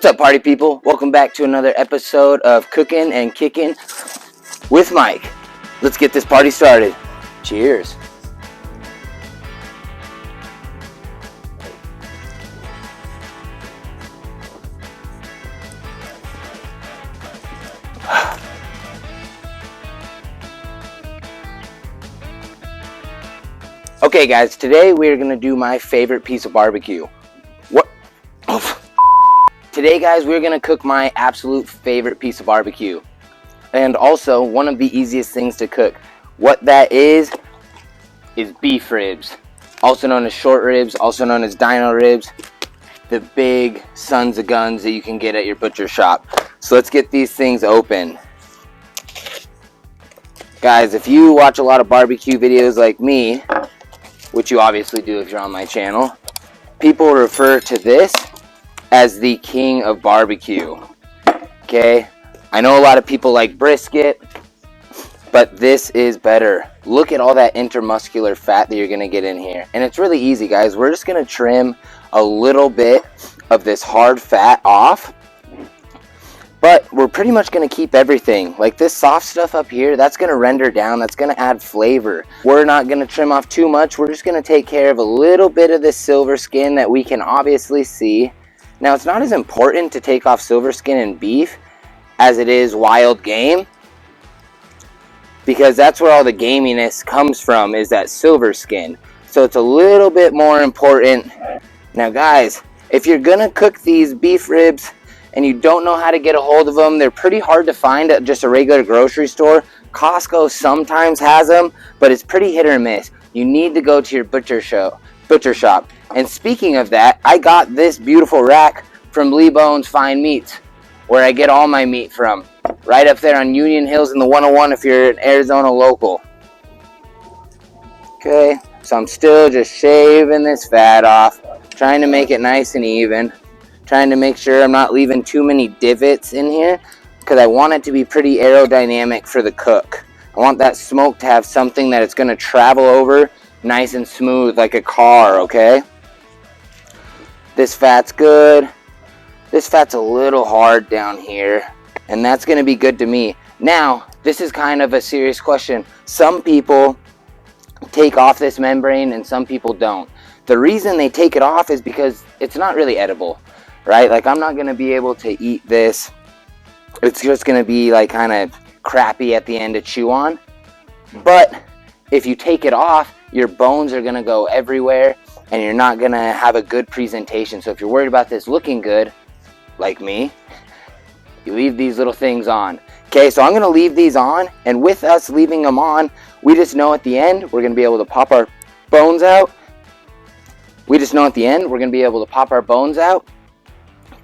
What's up, party people? Welcome back to another episode of Cookin and Kickin with Mike. Let's get this party started. Cheers. Okay guys, today we're going to do my favorite piece of barbecue. Today guys, we're going to cook my absolute favorite piece of barbecue. And also, one of the easiest things to cook. What that is beef ribs. Also known as short ribs, also known as dino ribs. The big sons of guns that you can get at your butcher shop. So let's get these things open. Guys, if you watch a lot of barbecue videos like me, which you obviously do if you're on my channel, people refer to this as the king of barbecue. Okay, I know a lot of people like brisket, but this is better. Look at all that intermuscular fat that you're gonna get in here. And it's really easy, guys. We're just gonna trim a little bit of this hard fat off, but we're pretty much gonna keep everything. Like this soft stuff up here, that's gonna render down, that's gonna add flavor. We're not gonna trim off too much. We're just gonna take care of a little bit of this silver skin that we can obviously see. Now, it's not as important to take off silver skin in beef as it is wild game, because that's where all the gaminess comes from, is that silver skin. So it's a little bit more important. Now guys, if you're gonna cook these beef ribs and you don't know how to get a hold of them, they're pretty hard to find at just a regular grocery store. Costco sometimes has them, but it's pretty hit or miss. You need to go to your butcher shop. And speaking of that, I got this beautiful rack from Lee Bones Fine Meats, where I get all my meat from. Right up there on Union Hills in the 101 if you're an Arizona local. Okay, so I'm still just shaving this fat off, trying to make it nice and even, trying to make sure I'm not leaving too many divots in here, because I want it to be pretty aerodynamic for the cook. I want that smoke to have something that it's going to travel over nice and smooth like a car, okay? This fat's good. This fat's a little hard down here, and that's going to be good to me. Now, this is kind of a serious question. Some people take off this membrane and some people don't. The reason they take it off is because it's not really edible, right? Like, I'm not going to be able to eat this. It's just going to be like kind of crappy at the end to chew on. But if you take it off, your bones are going to go everywhere and you're not going to have a good presentation. So if you're worried about this looking good, like me, you leave these little things on. Okay, so I'm going to leave these on, and with us leaving them on, we just know at the end we're going to be able to pop our bones out.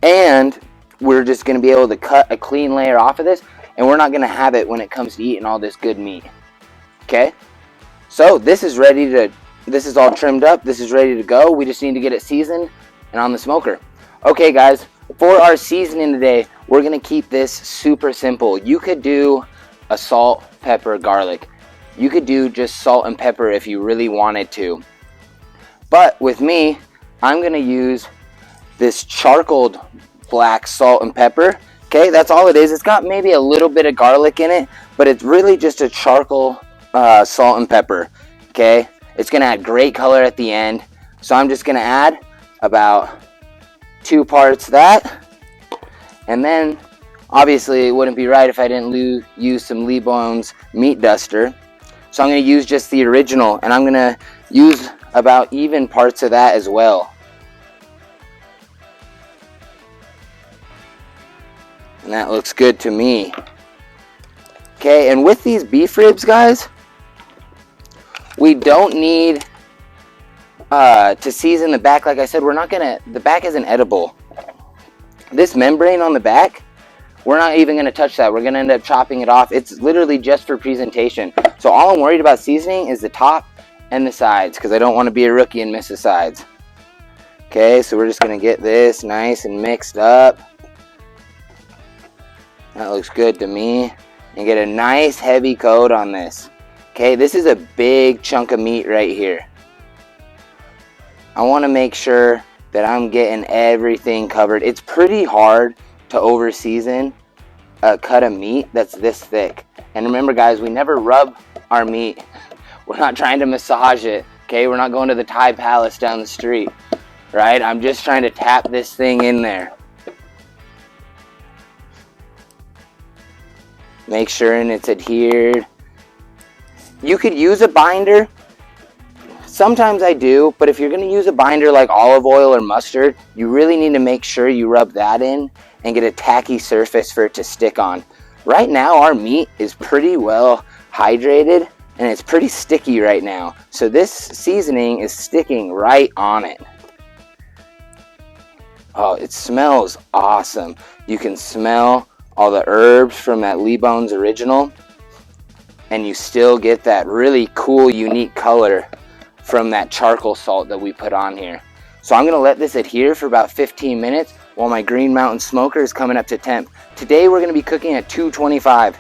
And we're just going to be able to cut a clean layer off of this, and we're not going to have it when it comes to eating all this good meat. Okay, so this is all trimmed up, this is ready to go. We just need to get it seasoned and on the smoker. Okay guys, for our seasoning today, we're going to keep this super simple. You could do a salt, pepper, garlic. You could do just salt and pepper if you really wanted to. But with me, I'm going to use this charcoaled black salt and pepper. Okay, that's all it is. It's got maybe a little bit of garlic in it, but it's really just a charcoal salt and pepper. Okay, it's going to add great color at the end. So I'm just going to add about 2 parts that. And then, obviously, it wouldn't be right if I didn't use some Lee Bones meat duster. So I'm going to use just the original, and I'm going to use about even parts of that as well. And that looks good to me. Okay, and with these beef ribs, guys, we don't need to season the back. Like I said, the back isn't edible. This membrane on the back, we're not even going to touch that. We're going to end up chopping it off. It's literally just for presentation. So all I'm worried about seasoning is the top and the sides, because I don't want to be a rookie and miss the sides. Okay, so we're just going to get this nice and mixed up. That looks good to me. And get a nice heavy coat on this. Okay, this is a big chunk of meat right here. I want to make sure that I'm getting everything covered. It's pretty hard to over season a cut of meat that's this thick. And remember guys, we never rub our meat. We're not trying to massage it, okay? We're not going to the Thai Palace down the street, right? I'm just trying to tap this thing in there. Make sure and it's adhered. You could use a binder. Sometimes I do, but if you're going to use a binder like olive oil or mustard, you really need to make sure you rub that in and get a tacky surface for it to stick on. Right now, our meat is pretty well hydrated and it's pretty sticky right now. So this seasoning is sticking right on it. Oh, it smells awesome. You can smell all the herbs from that Lee Bones original, and you still get that really cool, unique color from that charcoal salt that we put on here. So I'm gonna let this adhere for about 15 minutes while my Green Mountain smoker is coming up to temp. Today we're gonna be cooking at 225.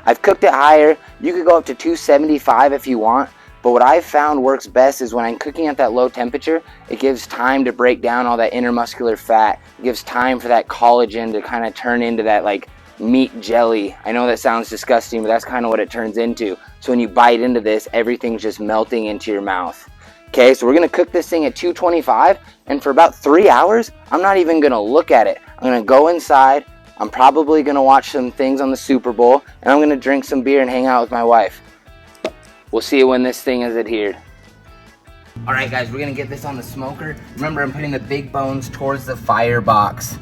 I've cooked it higher. You could go up to 275 if you want, but what I've found works best is when I'm cooking at that low temperature, it gives time to break down all that intermuscular fat. It gives time for that collagen to kind of turn into that like meat jelly. I know that sounds disgusting, but that's kind of what it turns into. So when you bite into this, everything's just melting into your mouth. Okay, so we're gonna cook this thing at 225, and for about 3 hours, I'm not even gonna look at it. I'm gonna go inside, I'm probably gonna watch some things on the Super Bowl, and I'm gonna drink some beer and hang out with my wife. We'll see when this thing is adhered. All right guys, we're gonna get this on the smoker. Remember, I'm putting the big bones towards the firebox,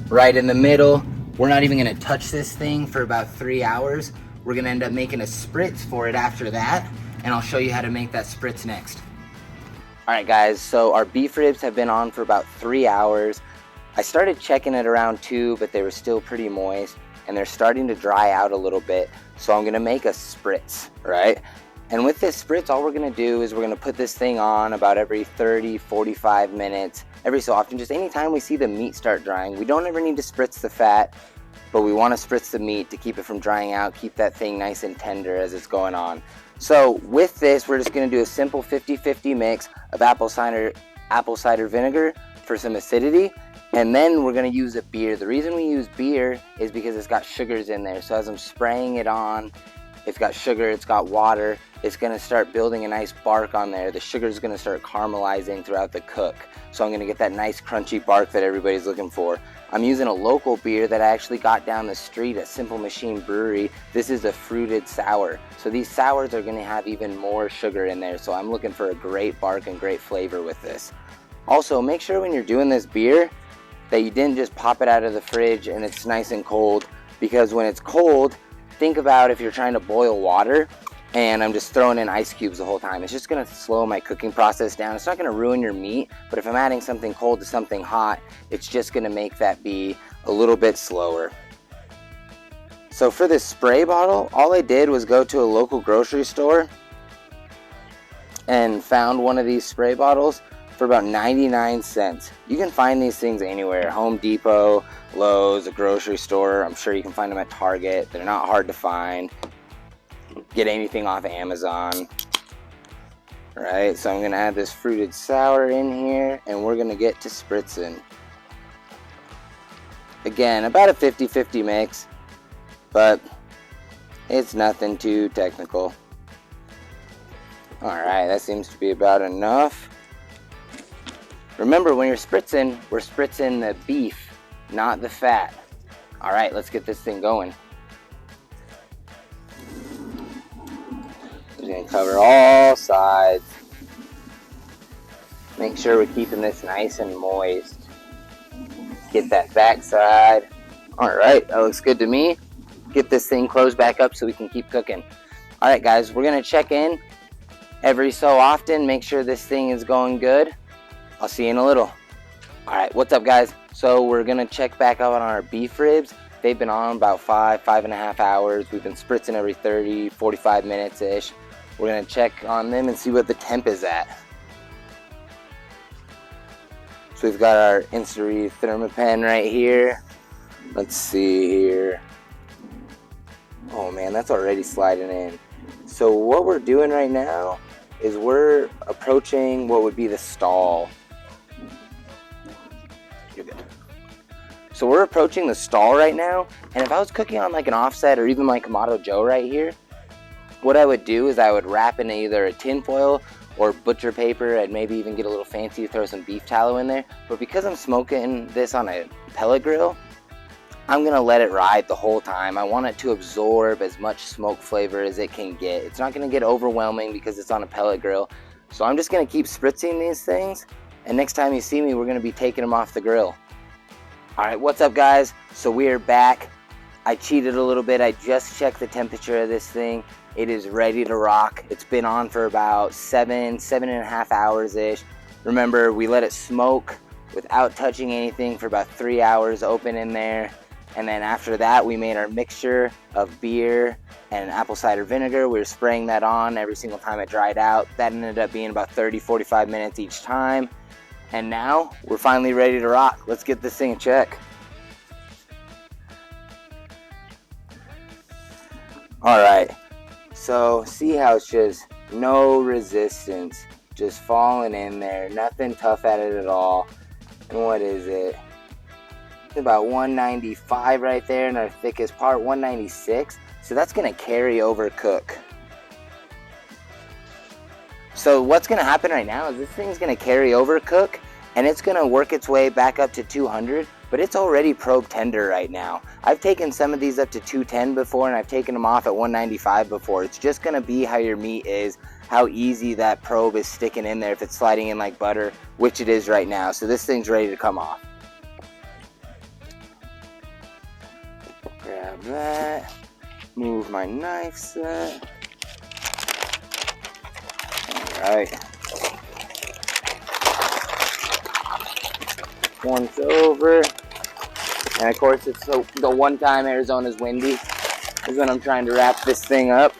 right in the middle. We're not even gonna touch this thing for about 3 hours. We're gonna end up making a spritz for it after that, and I'll show you how to make that spritz next. All right guys, so our beef ribs have been on for about 3 hours. I started checking it around 2, but they were still pretty moist, and they're starting to dry out a little bit. So I'm gonna make a spritz, right? And with this spritz, all we're gonna do is we're gonna put this thing on about every 30, 45 minutes, every so often, just anytime we see the meat start drying. We don't ever need to spritz the fat, but we wanna spritz the meat to keep it from drying out, keep that thing nice and tender as it's going on. So with this, we're just gonna do a simple 50-50 mix of apple cider vinegar for some acidity, and then we're gonna use a beer. The reason we use beer is because it's got sugars in there. So as I'm spraying it on, it's got sugar, it's got water, it's gonna start building a nice bark on there. The sugar's gonna start caramelizing throughout the cook. So I'm gonna get that nice crunchy bark that everybody's looking for. I'm using a local beer that I actually got down the street at Simple Machine Brewery. This is a fruited sour. So these sours are gonna have even more sugar in there. So I'm looking for a great bark and great flavor with this. Also, make sure when you're doing this beer that you didn't just pop it out of the fridge and it's nice and cold, because when it's cold, think about if you're trying to boil water and I'm just throwing in ice cubes the whole time. It's just gonna slow my cooking process down. It's not gonna ruin your meat, but if I'm adding something cold to something hot, it's just gonna make that be a little bit slower. So for this spray bottle, all I did was go to a local grocery store and found one of these spray bottles for about 99 cents. You can find these things anywhere, Home Depot, Lowe's, a grocery store. I'm sure you can find them at Target. They're not hard to find. Get anything off Amazon. Right, so I'm gonna add this fruited sour in here, and we're gonna get to spritzing. Again, about a 50-50 mix, but it's nothing too technical. All right, that seems to be about enough. Remember, when you're spritzing, we're spritzing the beef, not the fat. All right, let's get this thing going. We're gonna cover all sides. Make sure we're keeping this nice and moist. Get that back side. All right, that looks good to me. Get this thing closed back up so we can keep cooking. All right, guys, we're gonna check in every so often, make sure this thing is going good. I'll see you in a little. All right, what's up, guys? So we're gonna check back out on our beef ribs. They've been on about 5.5 hours. We've been spritzing every 30, 45 minutes-ish. We're gonna check on them and see what the temp is at. So we've got our Insta-Read Thermapen right here. Let's see here. Oh man, that's already sliding in. So what we're doing right now is we're approaching what would be the stall. So we're approaching the stall right now, and if I was cooking on like an offset or even my Kamado Joe right here, what I would do is I would wrap in either a tin foil or butcher paper, and maybe even get a little fancy, throw some beef tallow in there. But because I'm smoking this on a pellet grill, I'm gonna let it ride the whole time. I want it to absorb as much smoke flavor as it can get. It's not gonna get overwhelming because it's on a pellet grill. So I'm just gonna keep spritzing these things, and next time you see me, we're gonna be taking them off the grill. All right, what's up guys? So we are back. I cheated a little bit. I just checked the temperature of this thing. It is ready to rock. It's been on for about 7.5 hours-ish. Remember, we let it smoke without touching anything for about 3 hours open in there. And then after that, we made our mixture of beer and apple cider vinegar. We were spraying that on every single time it dried out. That ended up being about 30-45 minutes each time. And now we're finally ready to rock. Let's get this thing in check. All right. So see how it's just no resistance, just falling in there, nothing tough at it at all. And what is it? It's about 195 right there in our thickest part, 196. So that's gonna carry over cook. So what's gonna happen right now is this thing's gonna carry over cook, and it's gonna work its way back up to 200, but it's already probe tender right now. I've taken some of these up to 210 before, and I've taken them off at 195 before. It's just gonna be how your meat is, how easy that probe is sticking in there, if it's sliding in like butter, which it is right now. So this thing's ready to come off. Grab that, move my knife set. All right. Once over. And of course, it's the one time Arizona's windy is when I'm trying to wrap this thing up.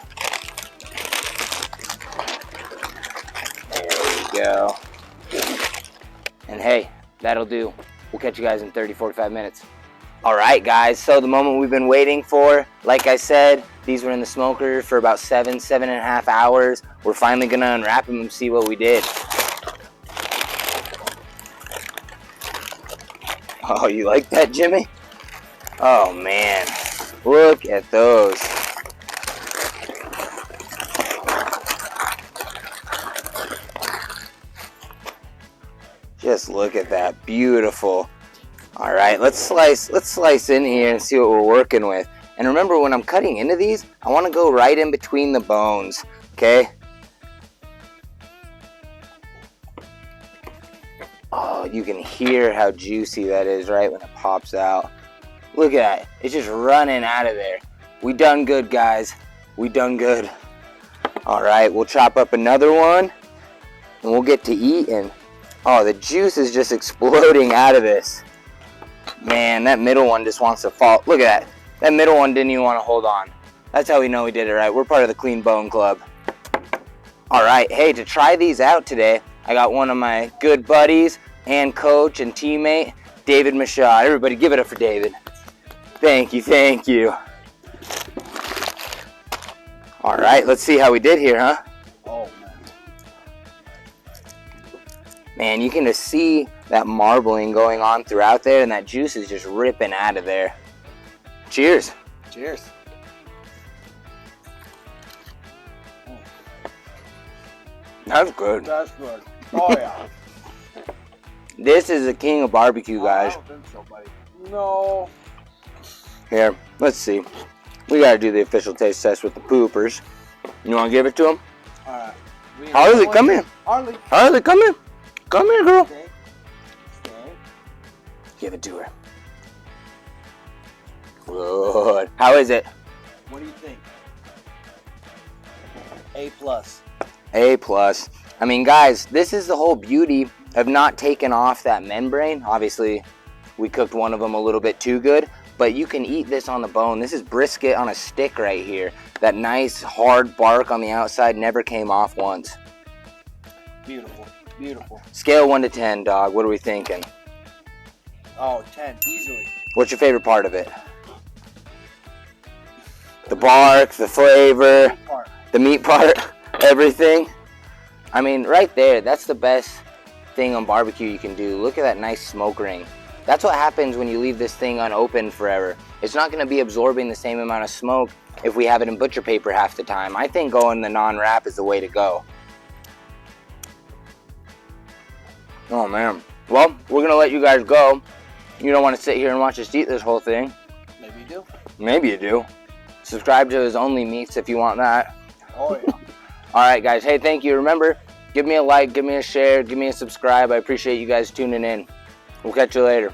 There we go. And hey, that'll do. We'll catch you guys in 30-45 minutes. All right, guys, so the moment we've been waiting for, like I said, these were in the smoker for about 7.5 hours. We're finally gonna unwrap them and see what we did. Oh, you like that, Jimmy? Oh, man. Look at those. Just look at that. Beautiful. All right, let's slice in here and see what we're working with. And remember, when I'm cutting into these, I want to go right in between the bones, okay? Oh, you can hear how juicy that is right when it pops out. Look at that. It's just running out of there. We done good, guys. We done good. All right, we'll chop up another one, and we'll get to eating. Oh, the juice is just exploding out of this. Man, that middle one just wants to fall. Look at that. That middle one didn't even want to hold on. That's how we know we did it right. We're part of the Clean Bone Club. All right, hey, to try these out today, I got one of my good buddies and coach and teammate, David Mashaw. Everybody give it up for David. Thank you, thank you. All right, let's see how we did here, huh? Oh, man. Man, you can just see that marbling going on throughout there, and that juice is just ripping out of there. Cheers. Cheers. That's good. That's good. Oh, yeah. This is the king of barbecue, guys. I don't think so, buddy. No. Here, let's see. We gotta do the official taste test with the poopers. You wanna give it to them? Alright. Harley, come here. Harley. Harley, come here. Come here, girl. Stay. Stay. Give it to her. Good. How is it? What do you think? A+. A+. I mean, guys, this is the whole beauty of not taking off that membrane. Obviously, we cooked one of them a little bit too good, but you can eat this on the bone. This is brisket on a stick right here. That nice hard bark on the outside never came off once. Beautiful. Beautiful. Scale 1 to 10, dog. What are we thinking? Oh, 10. Easily. What's your favorite part of it? The bark, the flavor, the meat part, everything. I mean, right there, that's the best thing on barbecue you can do. Look at that nice smoke ring. That's what happens when you leave this thing unopened forever. It's not going to be absorbing the same amount of smoke if we have it in butcher paper half the time. I think going the non-wrap is the way to go. Oh man. Well, we're going to let you guys go. You don't want to sit here and watch us eat this whole thing. Maybe you do. Maybe you do. Subscribe to his Only Meats if you want that. Oh yeah. Alright guys, hey, thank you. Remember, give me a like, give me a share, give me a subscribe. I appreciate you guys tuning in. We'll catch you later.